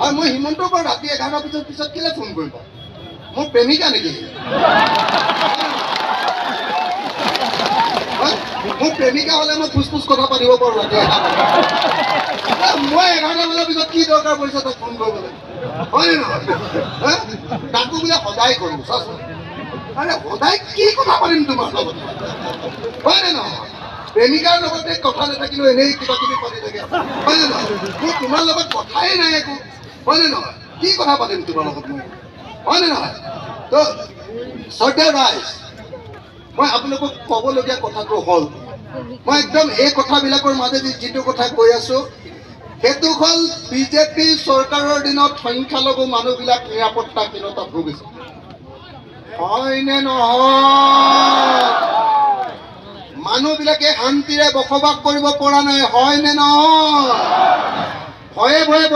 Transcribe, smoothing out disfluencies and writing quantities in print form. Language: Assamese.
আৰু মই হিমন্তৰ পৰা ৰাতি 11 পিছত কেলে ফোন কৰিব? মোৰ প্ৰেমিকা নেকি? মোৰ প্ৰেমিকা হলে মই ফুচ কথা পাতিব পাৰো ৰাতি 11 মই 11 বজাৰ পিছত কি দৰকাৰ পৰিছে তই ফোন কৰিবলৈ? হয়নে নহয়? তাকো বোলে সদায় কৰো চাচোন। আৰে সদায় কি কথা পাতিম তোমাৰ লগত? হয়নে নহয়? প্ৰেমিকাৰ লগতে কথা নাথাকিলেও এনেই কিবা কিবি পাতি থাকে। হয়নে নহয়? মোৰ তোমাৰ লগত কথাই নাই একো। হয়নে নহয়? কি কথা পাতিম তোমাৰ লগত মই? হয়নে নহয়? তো শ্ৰদ্ধেয় ৰাইজ, মই আপোনালোকক ক'বলগীয়া কথাটো হ'ল, মই একদম এই কথাবিলাকৰ মাজেদি যিটো কথা কৈ আছো সেইটো হ'ল বিজেপি চৰকাৰৰ দিনত সংখ্যালঘু মানুহবিলাক নিৰাপত্তাহীনতাত ভুগিছে। হয়নে নহয়? মানুহবিলাকে শান্তিৰে বসবাস কৰিব পৰা নাই। হয়নে নহয়? ভয়ে ভয়ে